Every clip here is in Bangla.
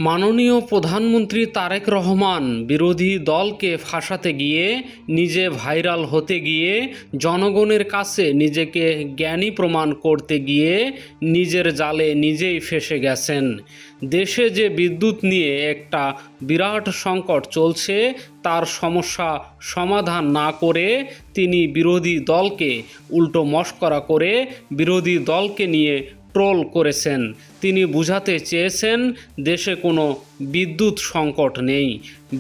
মাননীয় প্রধানমন্ত্রী তারেক রহমান বিরোধী দলকে ফাঁসাতে গিয়ে নিজে ভাইরাল হতে গিয়ে জনগণের কাছে নিজেকে জ্ঞানী প্রমাণ করতে গিয়ে নিজের জালে নিজেই ফেঁসে গেছেন। দেশে যে বিদ্যুৎ নিয়ে একটা বিরাট সংকট চলছে তার সমস্যা সমাধান না করে তিনি বিরোধী দলকে উল্টো মশকরা করে বিরোধী দলকে নিয়ে ট্রোল করেছেন। তিনি বুঝাতে চেয়েছেন দেশে কোনো বিদ্যুৎ সংকট নেই।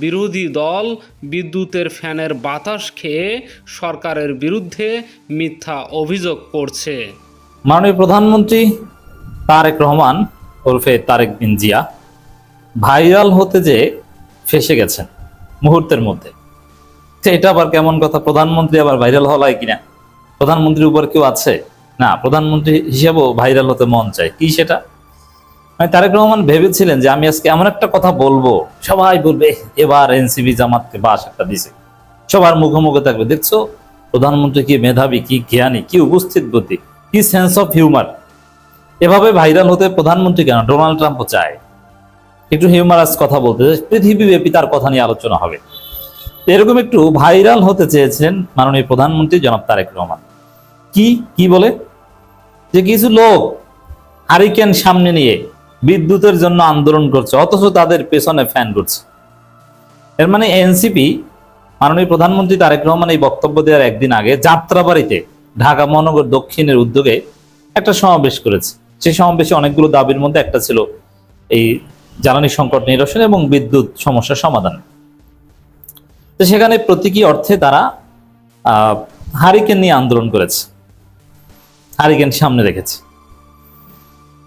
বিরোধী দল বিদ্যুতের ফ্যানের বাতাস খেয়ে সরকারের বিরুদ্ধে মিথ্যা অভিযোগ করছে। মাননীয় প্রধানমন্ত্রী তারেক রহমান ওরফে তারেক বিন জিয়া ভাইরাল হতে যে ফেসে গেছেন মুহূর্তের মধ্যে। এটা আবার কেমন কথা? প্রধানমন্ত্রী আবার ভাইরাল হলাই কিনা? প্রধানমন্ত্রীর উপর কেউ আছে না? প্রধানমন্ত্রী হিসেবেও ভাইরাল হতে মন চায় কি সেটা? তারেক রহমান ভেবেছিলেন যে আমি আজকে এমন একটা কথা বলবো, সবাই বলবে এবার এনসিপি জামাতকে বাস একটা দিছে, সবার মুখোমুখি থাকবে, দেখছো প্রধানমন্ত্রী কি মেধাবী, কি জ্ঞানী, কি উপস্থিত বুদ্ধি, কি সেন্স অফ হিউমার। এভাবে ভাইরাল হতে প্রধানমন্ত্রী কেন, ডোনাল্ড ট্রাম্পও চায় একটু হিউমারাস কথা বলতে, পৃথিবীব্যাপী তার কথা নিয়ে আলোচনা হবে। এরকম একটু ভাইরাল হতে চেয়েছেন মাননীয় প্রধানমন্ত্রী জনাব তারেক রহমান। কি বলে যে কিছু লোক হারিকেন সামনে নিয়ে বিদ্যুতের জন্য আন্দোলন করছে, অথচ তাদের পেছনে ফ্যান করছে। এর মানে এনসিপি মাননীয় প্রধানমন্ত্রী তারেক রহমান এই বক্তব্য দেওয়ার একদিন আগে যাত্রাবাড়িতে ঢাকা মহানগর দক্ষিণের উদ্যোগে একটা সমাবেশ করেছে। সেই সমাবেশে অনেকগুলো দাবির মধ্যে একটা ছিল এই জ্বালানি সংকট নিরসন এবং বিদ্যুৎ সমস্যা সমাধান। তো সেখানে প্রতীকী অর্থে তারা হারিকেন নিয়ে আন্দোলন করেছে, হারিকেন সামনে রেখেছে।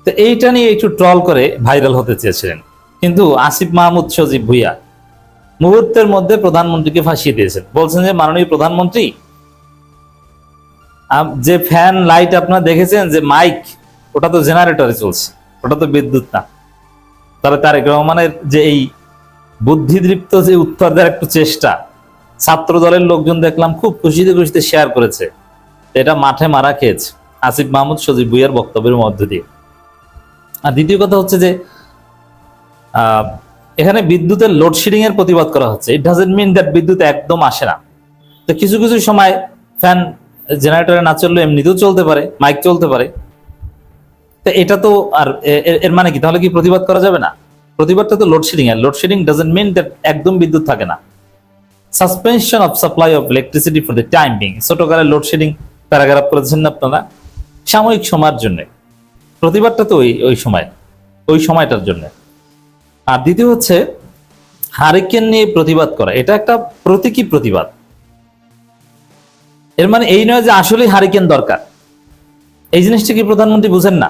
তো এইটা নিয়ে একটু ট্রল করে ভাইরাল হতে চেয়েছিলেন, কিন্তু আসিফ মাহমুদ সজীব ভুইয়া মুহূর্তের মধ্যে প্রধানমন্ত্রীকে ফাঁসিয়ে দিয়েছেন। বলছেন যে মাননীয় প্রধানমন্ত্রী, যে ফ্যান লাইট আপনারা দেখেছেন, যে মাইক, ওটা তো জেনারেটরে চলছে, ওটা তো বিদ্যুৎ না। তাহলে তারেক রহমানের যে এই বুদ্ধিদীপ্ত যে উত্তর দেওয়ার একটু চেষ্টা, ছাত্র দলের লোকজন দেখলাম খুব খুশিতে খুশিতে শেয়ার করেছে। এটা মাঠে মারা খেয়েছে আসিফ মাহমুদ সজীব ভুইয়ার বক্তব্যের মধ্য দিয়ে। আর দ্বিতীয় কথা হচ্ছে যে এখানে বিদ্যুতের লোডশেডিং এর প্রতিবাদ করা হচ্ছে। ইট ডাজন্ট মিন দ্যাট বিদ্যুৎ একদম আসে না। তো কিছু কিছু সময় ফ্যান জেনারেটরে না চললে এমনিতেও চলতে পারে, মাইক চলতে পারে। তো এটা তো আর এর মানে কি, তাহলে কি প্রতিবাদ করা যাবে না? প্রতিবাদটা তো লোডশেডিং এর। লোডশেডিং ডাজন্ট মিন দ্যাট একদম বিদ্যুৎ থাকে না। Suspension of supply of electricity for the time being, ছোটকালে লোডশেডিং প্যারাগ্রাফ করেছেন না আপনারা, সাময়িক সময়ের জন্য। প্রতিবাদটা তো ওই সময়টার জন্য। আর দ্বিতীয় হচ্ছে হারিকেন নিয়ে প্রতিবাদ করা, এটা একটা প্রতীকী প্রতিবাদ। এর মানে এই নয় যে আসলেই হারিকেন দরকার। এই জিনিসটা কি প্রধানমন্ত্রী বুঝেন না?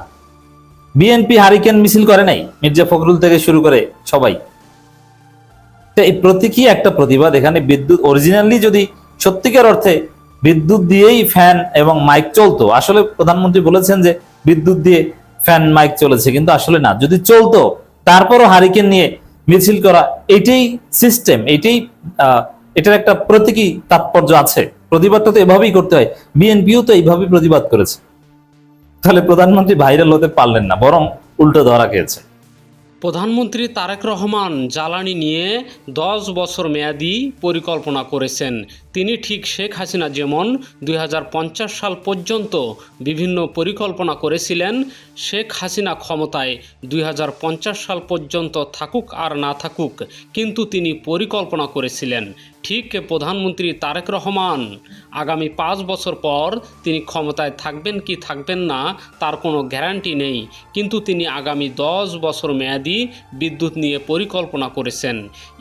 বিএনপি হারিকেন মিছিল করে নাই, মির্জা ফখরুল থেকে শুরু করে সবাই। এই প্রতীকী একটা প্রতিবাদ। এখানে বিদ্যুৎ অরিজিনালি যদি সত্যিকার অর্থে বিদ্যুৎ দিয়েই ফ্যান এবং মাইক চলতো, আসলে প্রধানমন্ত্রী বলেছেন যে বিদ্যুৎ দিয়ে ফ্যান মাইক চলেছে, কিন্তু আসলে না। যদি চলতো তারপরও হারিকেন নিয়ে মিছিল করা, এটাই সিস্টেম, এটার একটা প্রতীকী তাৎপর্য আছে। প্রতিবাদটা তো এভাবেই করতে হয়। বিএনপিও তো এইভাবেই প্রতিবাদ করেছে। তাহলে প্রধানমন্ত্রী ভাইরাল হতে পারলেন না, বরং উল্টো ধরা খেয়েছে। প্রধানমন্ত্রী তারেক রহমান জ্বালানি নিয়ে 10 বছর মেয়াদি পরিকল্পনা করেছেন। তিনি ঠিক শেখ হাসিনা যেমন 2050 সাল পর্যন্ত বিভিন্ন পরিকল্পনা করেছিলেন, শেখ হাসিনা ক্ষমতায় 2050 সাল পর্যন্ত থাকুক আর না থাকুক, কিন্তু তিনি পরিকল্পনা করেছিলেন। ঠিক প্রধানমন্ত্রী তারেক রহমান আগামী 5 বছর পর তিনি ক্ষমতায় থাকবেন কি থাকবেন না তার কোনো গ্যারান্টি নেই, কিন্তু তিনি আগামী 10 বছর মেয়াদি বিদ্যুৎ নিয়ে পরিকল্পনা করেছেন।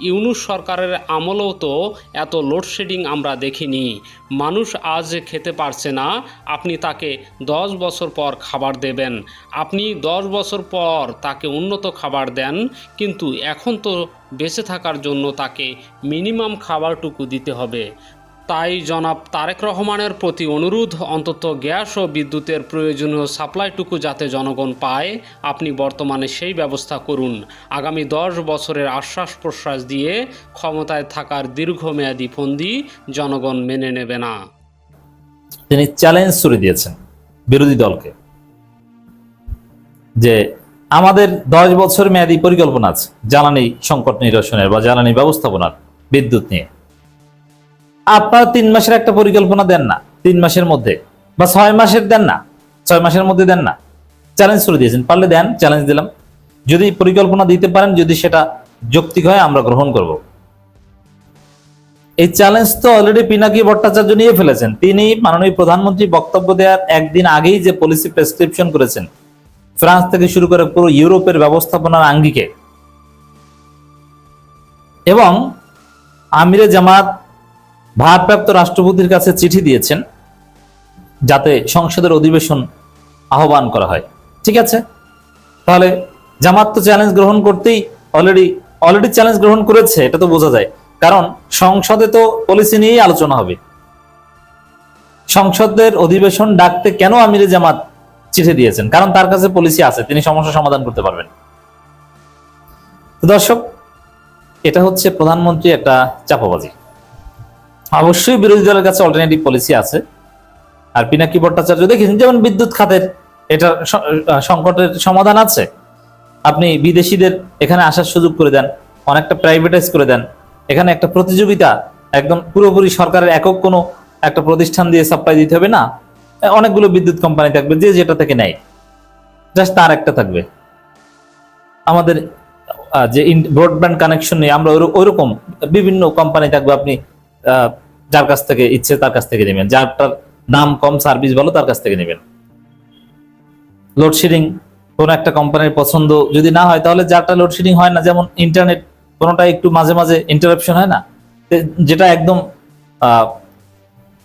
ইউনূস সরকারের আমলেও তো এত লোডশেডিং আমরা দেখিনি। মানুষ আজ খেতে পারছে না, আপনি তাকে 10 বছর পর খাবার দেবেন। আপনি 10 বছর পর তাকে উন্নত খাবার দেন, কিন্তু এখন তো বেঁচে থাকার জন্য তাকে মিনিমাম খাবারটুকু দিতে হবে। তাই জনাব তারেক রহমানের প্রতি অনুরোধ, অন্তত গ্যাস ও বিদ্যুতের প্রয়োজনীয় সাপ্লাইটুকু যাতে জনগণ পায়, আপনি বর্তমানে সেই ব্যবস্থা করুন। আগামী 10 বছরের আশ্বাস প্রশ্বাস দিয়ে ক্ষমতায় থাকার দীর্ঘমেয়াদী ফন্দি জনগণ মেনে নেবে না। তিনি চ্যালেঞ্জ ছুড়ে দিয়েছেন বিরোধী দলকে যে আমাদের 10 বছর মেয়াদী পরিকল্পনা আছে জ্বালানি সংকট নিরসনের বা জ্বালানি ব্যবস্থাপনার, বিদ্যুৎ নিয়ে। আপনারা 3 মাসের একটা পরিকল্পনা দেন না 3 মাসের মধ্যে, বা 6 মাসের দেন না 6 মাসের মধ্যে দেন না। চ্যালেঞ্জ করে দিয়েছেন, পারলে দেন, চ্যালেঞ্জ দিলাম। যদি পরিকল্পনা দিতে পারেন, যদি সেটা যৌক্তিক হয়, আমরা গ্রহণ করব। এই চ্যালেঞ্জ তো অলরেডি পিনাকি ভট্টাচার্য নিয়ে ফেলেছেন। তিনি মাননীয় প্রধানমন্ত্রী বক্তব্য দেওয়ার একদিন আগেই যে পলিসি প্রেসক্রিপশন করেছেন, ফ্রান্স থেকে শুরু করে পুরো ইউরোপের ব্যবস্থাপনার আঙ্গিকে, এবং আমিরে জামাত ভারপ্রাপ্ত রাষ্ট্রপতির কাছে চিঠি দিয়েছেন যাতে সংসদের অধিবেশন আহ্বান করা হয়। ঠিক আছে, তাহলে জামাত তো চ্যালেঞ্জ গ্রহণ করতেই অলরেডি চ্যালেঞ্জ গ্রহণ করেছে, এটা তো বোঝা যায়। কারণ সংসদে তো পলিসি নিয়েই আলোচনা হবে। সংসদের অধিবেশন ডাকতে কেন আমিরে জামাত চিঠি দিয়েছেন? কারণ তার কাছে পলিসি আছে, তিনি সমস্যা সমাধান করতে পারবেন। তো দর্শক, এটা হচ্ছে প্রধানমন্ত্রী একটা চাপাবাজি। অবশ্যই বিরোধী দলের কাছে অল্টারনেটিভ পলিসি আছে। আর পিনাকি ভট্টাচার্য দেখেছেন, যেমন বিদ্যুৎ খাতের এটা সংকটের সমাধান আছে। আপনি বিদেশিদের এখানে আসার সুযোগ করে দেন, অনেকটা প্রাইভেটাইজ করে দেন, এখানে একটা প্রতিযোগিতা, একদম পুরোপুরি সরকারের একক কোনো একটা প্রতিষ্ঠান দিয়ে সাপ্লাই দিতে হবে না। অনেকগুলো বিদ্যুৎ কোম্পানি থাকবে, যে যেটা থেকে নেয় জাস্ট তার একটা থাকবে। আমাদের যে ব্রডব্যান্ড কানেকশন নেই, আমরা ওইরকম বিভিন্ন কোম্পানি থাকবে, আপনি যার কাছ থেকে ইচ্ছে তার কাছ থেকে নেবেন, যারটার দাম কম, সার্ভিস ভালো, তার কাছ থেকে নেবেন। লোডশেডিং কোন একটা কোম্পানির পছন্দ যদি না হয়, তাহলে যারটা লোডশেডিং হয় না, যেমন ইন্টারনেট, কোনোটা একটু মাঝে মাঝে ইন্টারাপশন হয় না, যেটা একদম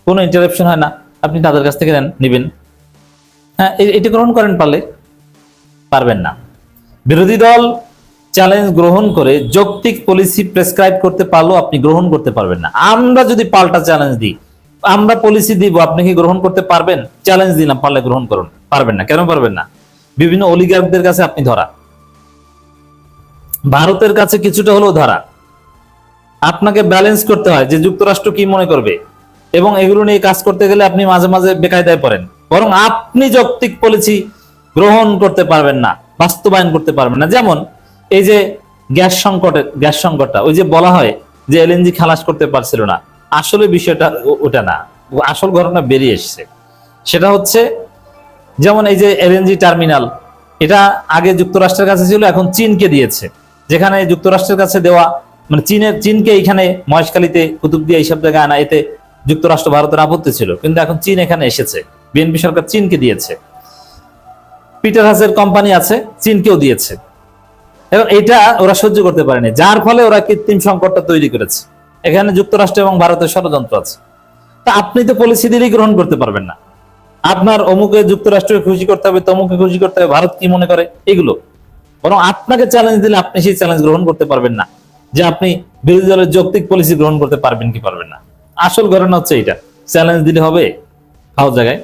কোনো ইন্টারাপশন হয় না, আপনি তাদের কাছ থেকে নেবেন। হ্যাঁ, এটা গ্রহণ করেন, পারবেন না। বিরোধী দল চ্যালেঞ্জ গ্রহণ করে যৌক্তিক পলিসি প্রেসক্রাইব করতে পারলেও আপনি গ্রহণ করতে পারবেন না। আমরা যদি পাল্টা চ্যালেঞ্জ দিই, আমরা পলিসি দিব, আপনি কি গ্রহণ করতে পারবেন? চ্যালেঞ্জ দিলাম, পারলে গ্রহণ করুন। পারবেন না। কেন পারবেন না? বিভিন্ন অলিগার্কদের কাছে আপনি ধরা, ভারতের কাছে কিছুটা হলেও ধরা। আপনাকে ব্যালেন্স করতে হয় যে যুক্তরাষ্ট্র কি মনে করবে, এবং এগুলো নিয়ে কাজ করতে গেলে আপনি মাঝে মাঝে বেকায়দায় পড়েন। বরং আপনি যৌক্তিক পলিসি গ্রহণ করতে পারবেন না, বাস্তবায়ন করতে পারবেন না। যেমন এই যে গ্যাস সংকটটা, ওই যে বলা হয় যে এলএনজি খালাস করতে পারছিল না, আসলে বিষয়টা ওটা না, আসল ঘটনা বেরিয়ে এসছে। সেটা হচ্ছে, যেমন এই যে এলএনজি টার্মিনাল, এটা আগে যুক্তরাষ্ট্রের কাছে ছিল, এখন চীনকে দিয়েছে। যেখানে যুক্তরাষ্ট্রের কাছে দেওয়া, মানে চীনকে এইখানে মহেশখালীতে, কুতুবদিয়া, এইসব জায়গায় আনা, এতে যুক্তরাষ্ট্র ভারতের আপত্তি ছিল, কিন্তু এখন চীন এখানে এসেছে। বিএনপি সরকার চীনকে দিয়েছে। পিটার হাসের কোম্পানি আছে, চীনকেও দিয়েছে। এবং এটা ওরা সহ্য করতে পারেনি, যার ফলে ওরা কৃত্রিম সংকটটা তৈরি করেছে। এখানে যুক্তরাষ্ট্র এবং ভারতের ষড়যন্ত্র আছে। তা আপনি তো পলিসি দিলেই গ্রহণ করতে পারবেন না। আপনার অমুকে যুক্তরাষ্ট্রকে খুশি করতে হবে, তমুকে খুশি করতে হবে, ভারত কি মনে করে, এগুলো। বরং আপনাকে চ্যালেঞ্জ দিলে আপনি সেই চ্যালেঞ্জ গ্রহণ করতে পারবেন না, যে আপনি বিরোধী দলের যৌক্তিক পলিসি গ্রহণ করতে পারবেন কি পারবেন না। আসল ঘটনা হচ্ছে এইটা। চ্যালেঞ্জ দিলে হবে, খাও জায়গায়।